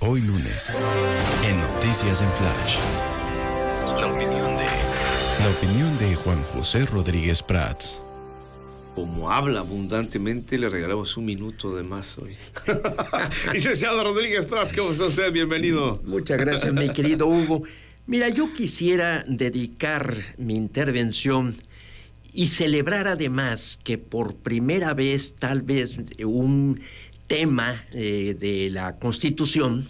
Hoy lunes, en Noticias en Flash. La opinión de Juan José Rodríguez Prats. Como habla abundantemente, le regalamos un minuto de más hoy. Licenciado Rodríguez Prats, ¿cómo está usted? Bienvenido. Muchas gracias, mi querido Hugo. Mira, yo quisiera dedicar mi intervención y celebrar además que por primera vez, tal vez, un tema de la Constitución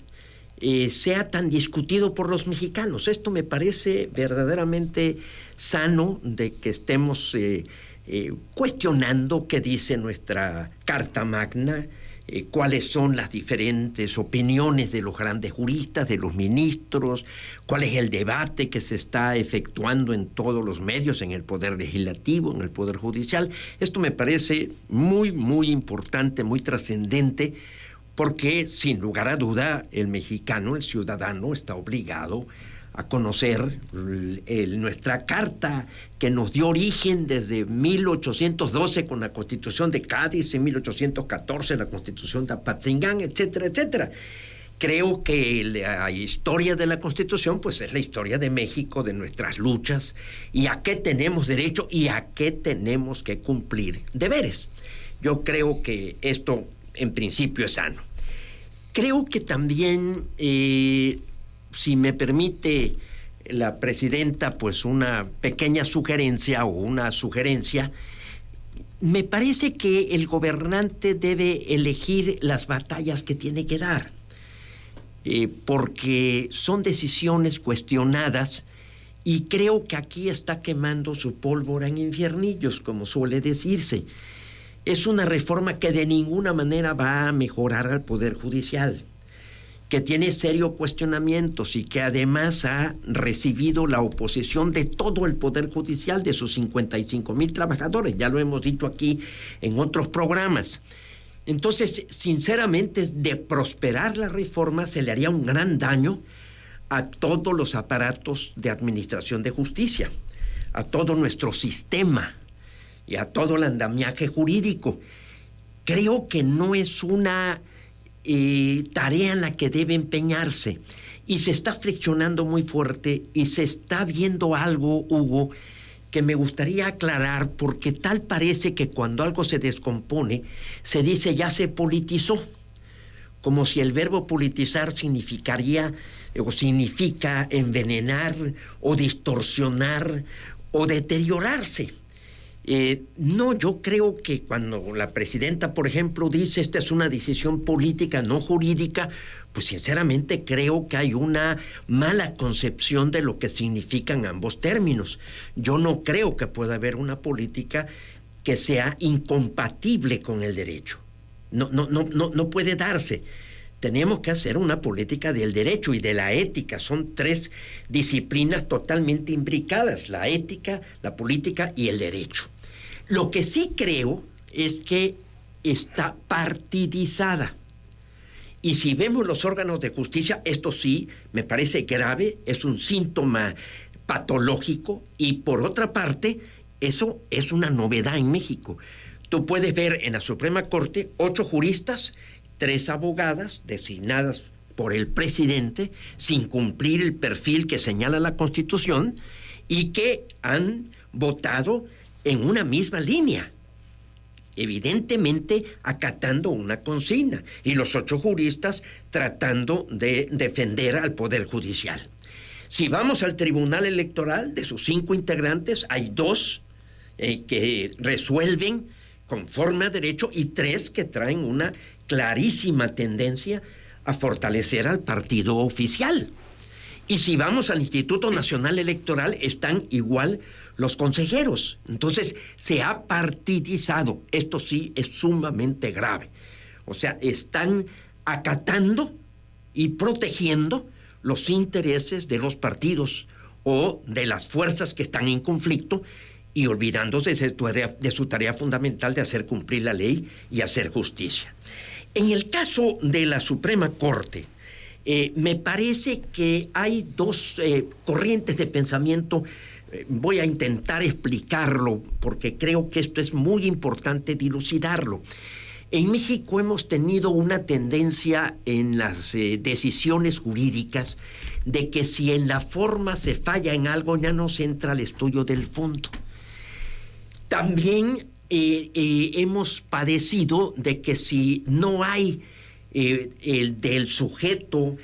sea tan discutido por los mexicanos. Esto me parece verdaderamente sano, de que estemos cuestionando qué dice nuestra Carta Magna, cuáles son las diferentes opiniones de los grandes juristas, de los ministros, cuál es el debate que se está efectuando en todos los medios, en el Poder Legislativo, en el Poder Judicial. Esto me parece muy, muy importante, muy trascendente, porque sin lugar a duda el mexicano, el ciudadano, está obligado a conocer nuestra carta que nos dio origen desde 1812 con la Constitución de Cádiz, en 1814 la Constitución de Apatzingán, etcétera, etcétera. Creo que la historia de la Constitución pues es la historia de México, de nuestras luchas, y a qué tenemos derecho y a qué tenemos que cumplir deberes. Yo creo que esto en principio es sano. Creo que también, si me permite la presidenta, pues una pequeña sugerencia o una sugerencia, me parece que el gobernante debe elegir las batallas que tiene que dar, porque son decisiones cuestionadas, y creo que aquí está quemando su pólvora en infiernillos, como suele decirse. Es una reforma que de ninguna manera va a mejorar al Poder Judicial, que tiene serios cuestionamientos y que además ha recibido la oposición de todo el Poder Judicial, de sus 55,000 trabajadores. Ya lo hemos dicho aquí en otros programas. Entonces, sinceramente, de prosperar la reforma, se le haría un gran daño a todos los aparatos de administración de justicia, a todo nuestro sistema y a todo el andamiaje jurídico. Creo que no es una tarea en la que debe empeñarse, y se está friccionando muy fuerte, y se está viendo algo, Hugo, que me gustaría aclarar, porque tal parece que cuando algo se descompone, se dice ya se politizó, como si el verbo politizar significaría o significa envenenar o distorsionar o deteriorarse. No, yo creo que cuando la presidenta, por ejemplo, dice esta es una decisión política, no jurídica, pues sinceramente creo que hay una mala concepción de lo que significan ambos términos. Yo no creo que pueda haber una política que sea incompatible con el derecho. No puede darse. Tenemos que hacer una política del derecho y de la ética. Son tres disciplinas totalmente imbricadas: la ética, la política y el derecho. Lo que sí creo es que está partidizada. Y si vemos los órganos de justicia, esto sí me parece grave, es un síntoma patológico, y por otra parte, eso es una novedad en México. Tú puedes ver en la Suprema Corte 8 juristas, 3 abogadas designadas por el presidente sin cumplir el perfil que señala la Constitución, y que han votado en una misma línea, evidentemente acatando una consigna, y los 8 juristas tratando de defender al Poder Judicial. Si vamos al Tribunal Electoral, de sus 5 integrantes, hay 2 que resuelven conforme a derecho y 3 que traen una clarísima tendencia a fortalecer al partido oficial. Y si vamos al Instituto Nacional Electoral, están igual los consejeros. Entonces, se ha partidizado. Esto sí es sumamente grave. O sea, están acatando y protegiendo los intereses de los partidos o de las fuerzas que están en conflicto, y olvidándose de su tarea fundamental de hacer cumplir la ley y hacer justicia. En el caso de la Suprema Corte, me parece que hay 2 corrientes de pensamiento. Voy a intentar explicarlo porque creo que esto es muy importante dilucidarlo. En México hemos tenido una tendencia en las decisiones jurídicas de que si en la forma se falla en algo, ya no se entra al estudio del fondo. También hemos padecido de que si no hay el del sujeto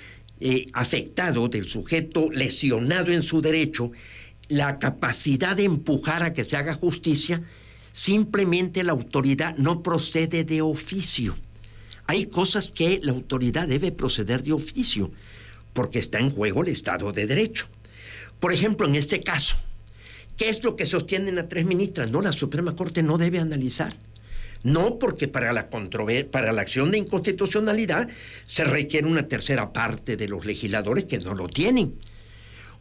afectado, del sujeto lesionado en su derecho, la capacidad de empujar a que se haga justicia, simplemente la autoridad no procede de oficio. Hay cosas que la autoridad debe proceder de oficio, porque está en juego el Estado de Derecho. Por ejemplo, en este caso, ¿qué es lo que sostienen a 3 ministras? No, la Suprema Corte no debe analizar. No, porque para la acción de inconstitucionalidad se requiere una tercera parte de los legisladores que no lo tienen.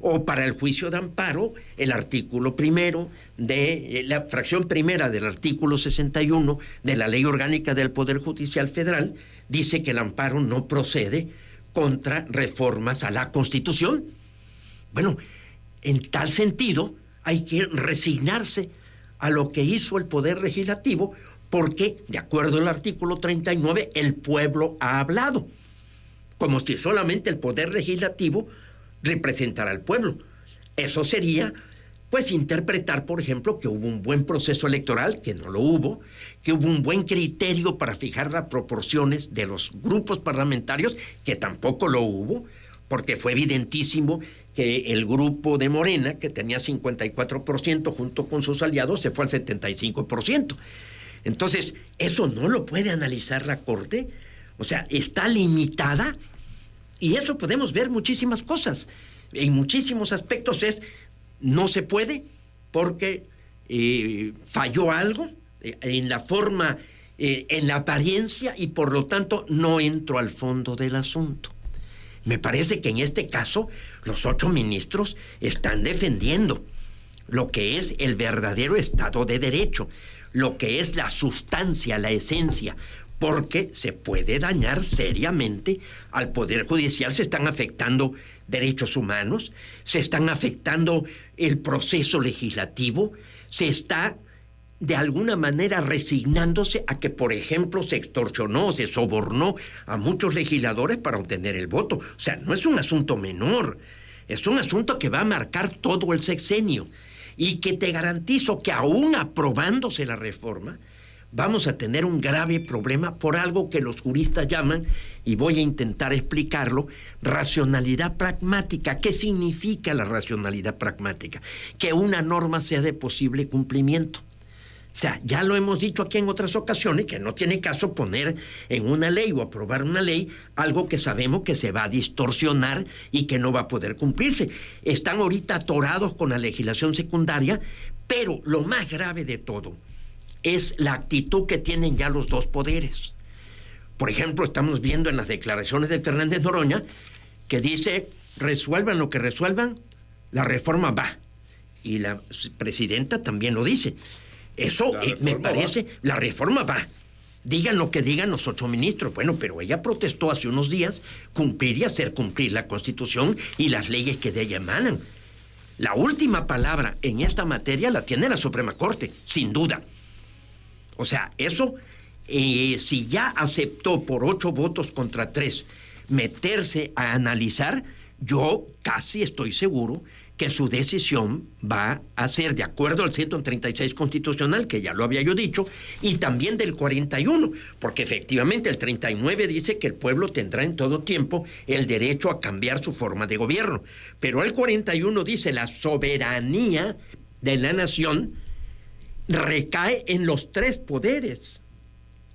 O para el juicio de amparo, el artículo primero de la fracción primera del artículo 61 de la Ley Orgánica del Poder Judicial Federal dice que el amparo no procede contra reformas a la Constitución. Bueno, en tal sentido hay que resignarse a lo que hizo el Poder Legislativo, porque, de acuerdo al artículo 39, el pueblo ha hablado, como si solamente el Poder Legislativo representara al pueblo. Eso sería, pues, interpretar, por ejemplo, que hubo un buen proceso electoral, que no lo hubo, que hubo un buen criterio para fijar las proporciones de los grupos parlamentarios, que tampoco lo hubo, porque fue evidentísimo que el grupo de Morena, que tenía 54% junto con sus aliados, se fue al 75%. Entonces, eso no lo puede analizar la Corte, o sea, está limitada, y eso podemos ver muchísimas cosas. En muchísimos aspectos no se puede porque falló algo en la forma, en la apariencia, y por lo tanto no entro al fondo del asunto. Me parece que en este caso los 8 ministros están defendiendo lo que es el verdadero Estado de Derecho, lo que es la sustancia, la esencia, porque se puede dañar seriamente al Poder Judicial. Se están afectando derechos humanos, se están afectando el proceso legislativo, se está de alguna manera resignándose a que, por ejemplo, se extorsionó, se sobornó a muchos legisladores para obtener el voto. O sea, no es un asunto menor, es un asunto que va a marcar todo el sexenio, y que te garantizo que aún aprobándose la reforma, vamos a tener un grave problema por algo que los juristas llaman, y voy a intentar explicarlo, racionalidad pragmática. ¿Qué significa la racionalidad pragmática? Que una norma sea de posible cumplimiento. O sea, ya lo hemos dicho aquí en otras ocasiones, que no tiene caso poner en una ley o aprobar una ley algo que sabemos que se va a distorsionar y que no va a poder cumplirse. Están ahorita atorados con la legislación secundaria, pero lo más grave de todo es la actitud que tienen ya los 2 poderes. Por ejemplo, estamos viendo en las declaraciones de Fernández Noroña que dice: resuelvan lo que resuelvan, la reforma va. Y la presidenta también lo dice. Eso me parece, la reforma va. Digan lo que digan los 8 ministros. Bueno, pero ella protestó hace unos días cumplir y hacer cumplir la Constitución y las leyes que de ella emanan. La última palabra en esta materia la tiene la Suprema Corte, sin duda. O sea, eso, si ya aceptó por 8 votos contra 3 meterse a analizar, yo casi estoy seguro que su decisión va a ser de acuerdo al 136 constitucional, que ya lo había yo dicho, y también del 41, porque efectivamente el 39 dice que el pueblo tendrá en todo tiempo el derecho a cambiar su forma de gobierno, pero el 41 dice la soberanía de la nación recae en los 3 poderes.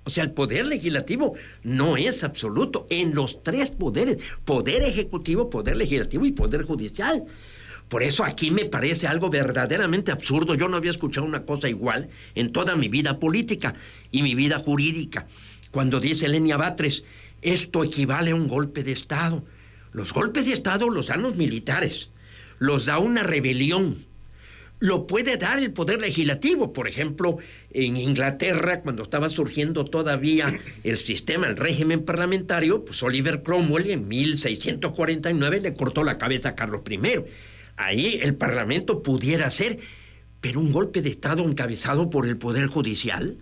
O sea, el poder legislativo no es absoluto, en los 3 poderes: poder ejecutivo, poder legislativo y poder judicial. Por eso aquí me parece algo verdaderamente absurdo. Yo no había escuchado una cosa igual en toda mi vida política y mi vida jurídica. Cuando dice Lenia Batres, esto equivale a un golpe de Estado. Los golpes de Estado los dan los militares, los da una rebelión. Lo puede dar el poder legislativo. Por ejemplo, en Inglaterra, cuando estaba surgiendo todavía el sistema, el régimen parlamentario, pues Oliver Cromwell en 1649 le cortó la cabeza a Carlos I. Ahí el Parlamento pudiera ser, pero un golpe de Estado encabezado por el Poder Judicial,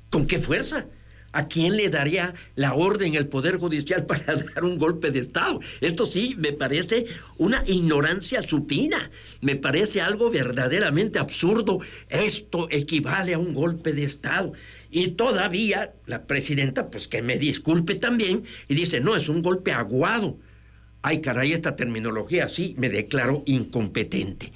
¿con qué fuerza? ¿A quién le daría la orden el Poder Judicial para dar un golpe de Estado? Esto sí me parece una ignorancia supina, me parece algo verdaderamente absurdo. Esto equivale a un golpe de Estado. Y todavía la presidenta, pues que me disculpe también, y dice, no, es un golpe aguado. Ay, caray, esta terminología sí me declaro incompetente.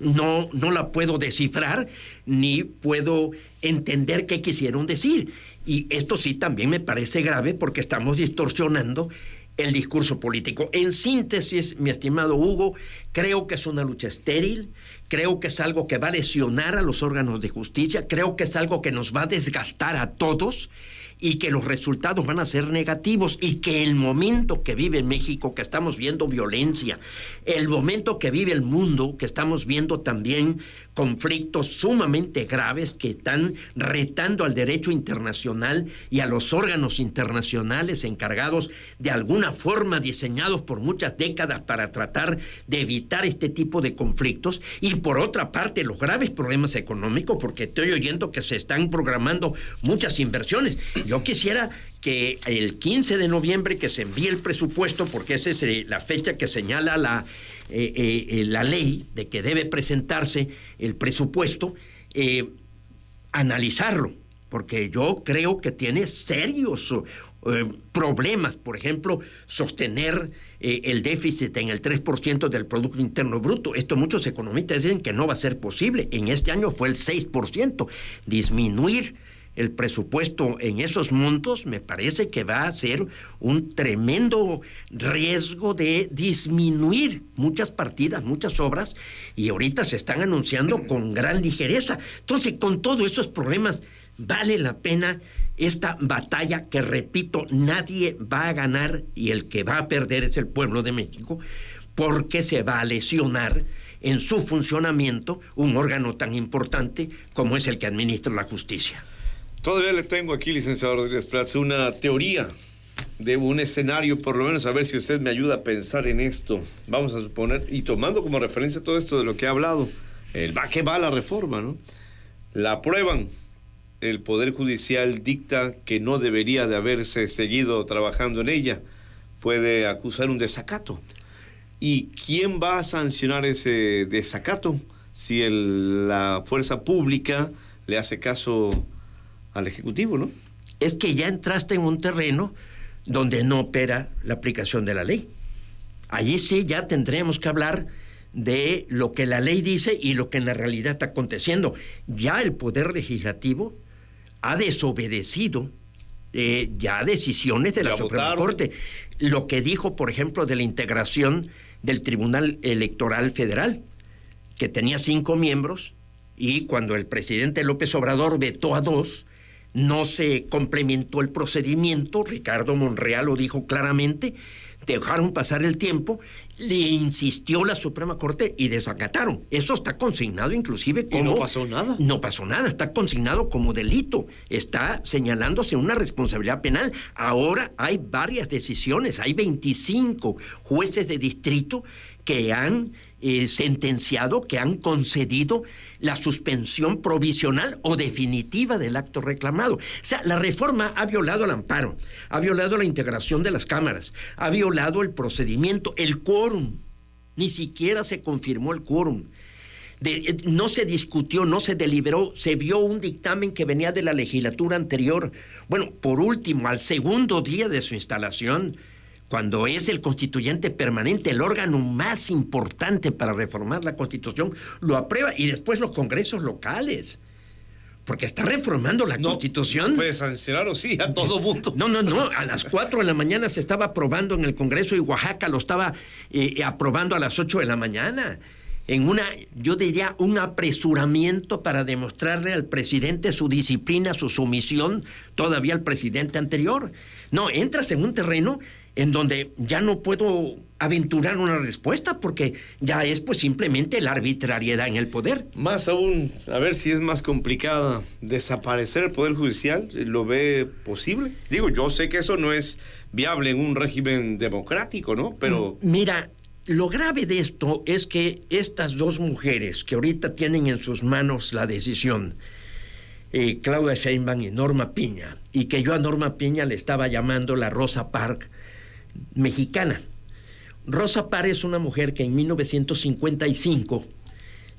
No la puedo descifrar ni puedo entender qué quisieron decir. Y esto sí también me parece grave porque estamos distorsionando el discurso político. En síntesis, mi estimado Hugo, creo que es una lucha estéril, creo que es algo que va a lesionar a los órganos de justicia, creo que es algo que nos va a desgastar a todos y que los resultados van a ser negativos y que el momento que vive México, que estamos viendo violencia, el momento que vive el mundo, que estamos viendo también conflictos sumamente graves que están retando al derecho internacional y a los órganos internacionales encargados de alguna forma diseñados por muchas décadas para tratar de evitar este tipo de conflictos, y por otra parte los graves problemas económicos, porque estoy oyendo que se están programando muchas inversiones. Yo quisiera que el 15 de noviembre que se envíe el presupuesto, porque esa es la fecha que señala la ley de que debe presentarse el presupuesto, analizarlo, porque yo creo que tiene serios problemas. Por ejemplo, sostener el déficit en el 3% del Producto Interno Bruto. Esto muchos economistas dicen que no va a ser posible. En este año fue el 6%. Disminuir el presupuesto en esos montos me parece que va a ser un tremendo riesgo de disminuir muchas partidas, muchas obras, y ahorita se están anunciando con gran ligereza. Entonces, con todos esos problemas, vale la pena esta batalla que, repito, nadie va a ganar y el que va a perder es el pueblo de México, porque se va a lesionar en su funcionamiento un órgano tan importante como es el que administra la justicia. Todavía le tengo aquí, licenciado Rodríguez Prats, una teoría de un escenario, por lo menos a ver si usted me ayuda a pensar en esto. Vamos a suponer, y tomando como referencia todo esto de lo que ha hablado, ¿qué va la reforma, no? La aprueban, el Poder Judicial dicta que no debería de haberse seguido trabajando en ella, puede acusar un desacato. ¿Y quién va a sancionar ese desacato si la fuerza pública le hace caso al Ejecutivo, no? Es que ya entraste en un terreno donde no opera la aplicación de la ley. Allí sí ya tendremos que hablar de lo que la ley dice y lo que en la realidad está aconteciendo. Ya el Poder Legislativo ha desobedecido ya decisiones de la Suprema Corte. Lo que dijo, por ejemplo, de la integración del Tribunal Electoral Federal, que tenía 5 miembros, y cuando el presidente López Obrador vetó a 2, no se complementó el procedimiento. Ricardo Monreal lo dijo claramente, dejaron pasar el tiempo, le insistió la Suprema Corte y desacataron. Eso está consignado inclusive como... ¿Y no pasó nada? No pasó nada, está consignado como delito, está señalándose una responsabilidad penal. Ahora hay varias decisiones, hay 25 jueces de distrito que han sentenciado, que han concedido la suspensión provisional o definitiva del acto reclamado. O sea, la reforma ha violado el amparo, ha violado la integración de las cámaras, ha violado el procedimiento, el quórum. Ni siquiera se confirmó el quórum. No se discutió, no se deliberó, se vio un dictamen que venía de la legislatura anterior. Bueno, por último, al segundo día de su instalación, cuando es el constituyente permanente, el órgano más importante para reformar la Constitución, lo aprueba, y después los congresos locales, porque está reformando la Constitución. Puede sancionar, o sí, a todo mundo. No, a las 4 de la mañana se estaba aprobando en el Congreso, y Oaxaca lo estaba aprobando a las 8 de la mañana. En yo diría, un apresuramiento para demostrarle al presidente su disciplina, su sumisión, todavía al presidente anterior. No, entras en un terreno en donde ya no puedo aventurar una respuesta, porque ya es pues simplemente la arbitrariedad en el poder. Más aún, a ver si es más complicada desaparecer el Poder Judicial. ¿Lo ve posible? Digo, yo sé que eso no es viable en un régimen democrático, ¿no? Pero... Mira, lo grave de esto es que estas 2 mujeres que ahorita tienen en sus manos la decisión, Claudia Sheinbaum y Norma Piña, y que yo a Norma Piña le estaba llamando la Rosa Parks mexicana. Rosa Parks es una mujer que en 1955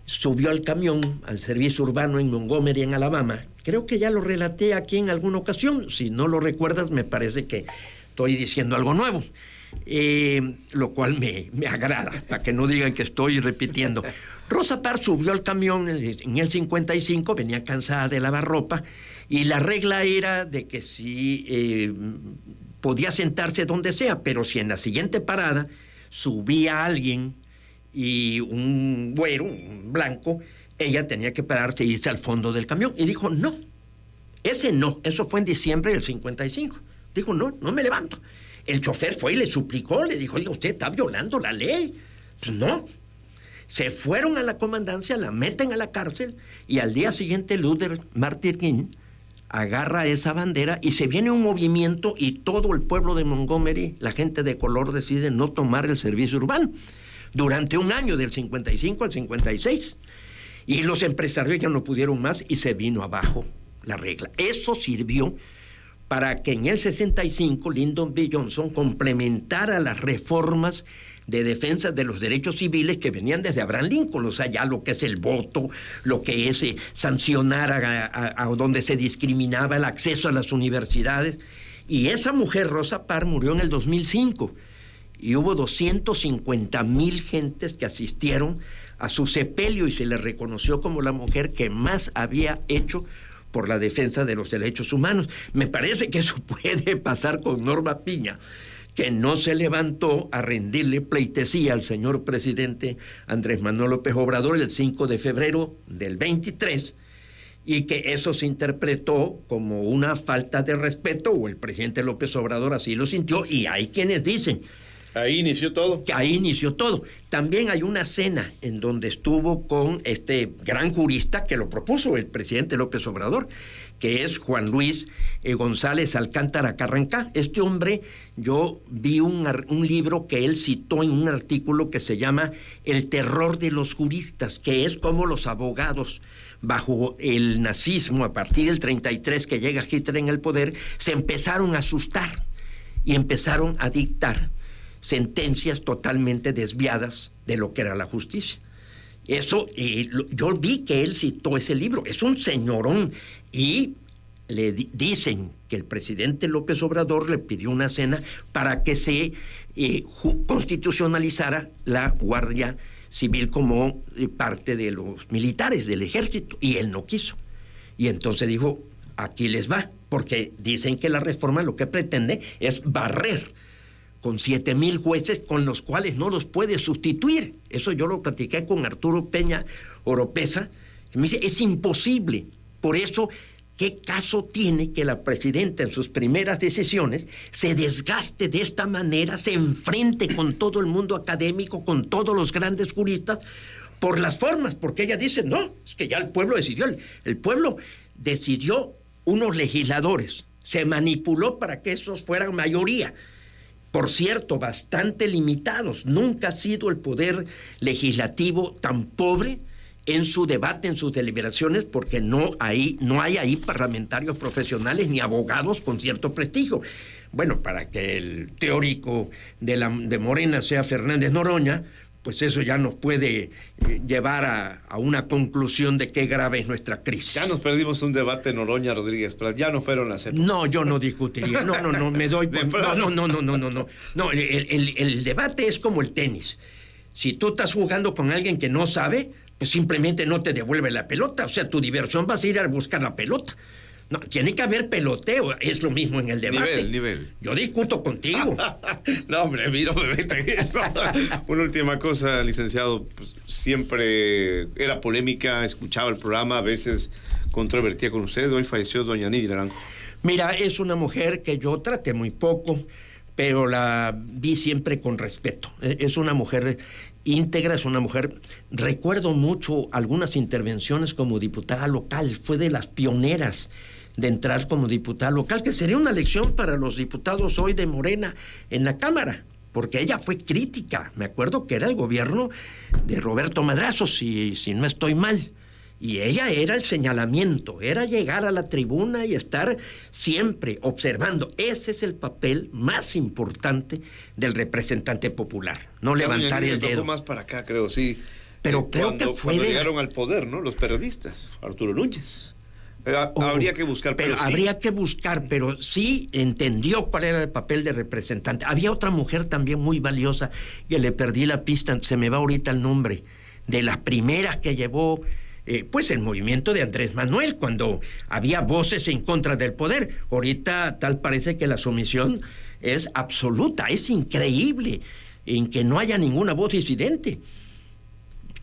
subió al camión al servicio urbano en Montgomery, en Alabama. Creo que ya lo relaté aquí en alguna ocasión. Si no lo recuerdas, me parece que estoy diciendo algo nuevo, lo cual me agrada, para que no digan que estoy repitiendo. Rosa Parks subió al camión en el 55, venía cansada de lavar ropa, y la regla era de que si podía sentarse donde sea, pero si en la siguiente parada subía alguien y un güero, un blanco, ella tenía que pararse e irse al fondo del camión. Y dijo, no, eso fue en diciembre del 55. Dijo, no me levanto. El chofer fue y le suplicó, le dijo, oiga, usted está violando la ley. Pues no. Se fueron a la comandancia, la meten a la cárcel, y al día siguiente Luther Martin King agarra esa bandera y se viene un movimiento, y todo el pueblo de Montgomery, la gente de color, decide no tomar el servicio urbano durante un año, del 55 al 56. Y los empresarios ya no pudieron más y se vino abajo la regla. Eso sirvió para que en el 65 Lyndon B. Johnson complementara las reformas de defensa de los derechos civiles que venían desde Abraham Lincoln, o sea, ya lo que es el voto, lo que es sancionar a donde se discriminaba el acceso a las universidades. Y esa mujer, Rosa Parks, murió en el 2005, y hubo 250,000 gentes que asistieron a su sepelio y se le reconoció como la mujer que más había hecho por la defensa de los derechos humanos. Me parece que eso puede pasar con Norma Piña, que no se levantó a rendirle pleitesía al señor presidente Andrés Manuel López Obrador el 5 de febrero del 23, y que eso se interpretó como una falta de respeto, o el presidente López Obrador así lo sintió, y hay quienes dicen ahí inició todo. Que ahí inició todo. También hay una cena en donde estuvo con este gran jurista que lo propuso el presidente López Obrador, que es Juan Luis González Alcántara Carrancá. Este hombre, yo vi un libro que él citó en un artículo que se llama El terror de los juristas, que es como los abogados bajo el nazismo, a partir del 33 que llega Hitler en el poder, se empezaron a asustar y empezaron a dictar sentencias totalmente desviadas de lo que era la justicia. Eso, yo vi que él citó ese libro, es un señorón, y le dicen que el presidente López Obrador le pidió una cena para que se constitucionalizara la Guardia Civil como parte de los militares del ejército, y él no quiso. Y entonces dijo, aquí les va, porque dicen que la reforma lo que pretende es barrer con 7,000 jueces con los cuales no los puede sustituir. Eso yo lo platiqué con Arturo Peña Oropesa, que me dice, es imposible. Por eso, ¿qué caso tiene que la presidenta en sus primeras decisiones se desgaste de esta manera, se enfrente con todo el mundo académico, con todos los grandes juristas, por las formas? Porque ella dice, no, es que ya el pueblo decidió. El pueblo decidió unos legisladores, se manipuló para que esos fueran mayoría. Por cierto, bastante limitados. Nunca ha sido el poder legislativo tan pobre en su debate, en sus deliberaciones, porque no hay ahí parlamentarios profesionales ni abogados con cierto prestigio. Bueno, para que el teórico de Morena sea Fernández Noroña, pues eso ya nos puede llevar a una conclusión de qué grave es nuestra crisis. Ya nos perdimos un debate Noroña Rodríguez Prat, ya no fueron las épocas. No, yo no discutiría, no, me doy por... No, el debate es como el tenis. Si tú estás jugando con alguien que no sabe, pues simplemente no te devuelve la pelota, o sea, tu diversión vas a ir a buscar la pelota. No, tiene que haber peloteo, es lo mismo en el debate. Nivel. Yo discuto contigo. No, hombre, mira, me meto en eso. Una última cosa, licenciado, pues, siempre era polémica, escuchaba el programa, a veces controvertía con usted. Hoy falleció doña Nidia Naranjo. Mira, es una mujer que yo traté muy poco, pero la vi siempre con respeto. Es una mujer íntegra, es una mujer... Recuerdo mucho algunas intervenciones como diputada local, fue de las pioneras de entrar como diputada local, que sería una lección para los diputados hoy de Morena en la Cámara, porque ella fue crítica. Me acuerdo que era el gobierno de Roberto Madrazo, si no estoy mal, Y ella era el señalamiento, era llegar a la tribuna y estar siempre observando. Ese es el papel más importante del representante popular, no levantar el dedo. Más para acá, creo, sí. Pero creo que fue cuando llegaron al poder, ¿no? Los periodistas, Arturo Núñez. Habría que buscar, pero sí. Habría que buscar, pero sí entendió cuál era el papel de representante. Había otra mujer también muy valiosa, que le perdí la pista, se me va ahorita el nombre, de las primeras que llevó pues el movimiento de Andrés Manuel, cuando había voces en contra del poder. Ahorita tal parece que la sumisión es absoluta, es increíble en que no haya ninguna voz disidente.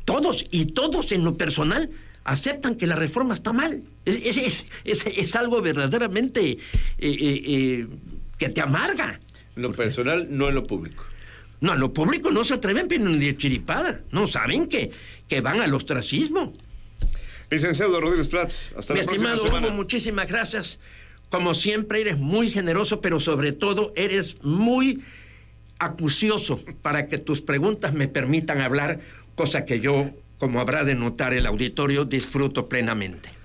Todos en lo personal aceptan que la reforma está mal. Es algo verdaderamente que te amarga. En lo personal, no en lo público. No, en lo público no se atreven ni de chiripada. No saben que van al ostracismo. Licenciado Rodríguez Prats, hasta la próxima semana. Mi estimado Hugo, muchísimas gracias. Como siempre, eres muy generoso, pero sobre todo eres muy acucioso para que tus preguntas me permitan hablar, cosa que yo, como habrá de notar el auditorio, disfruto plenamente.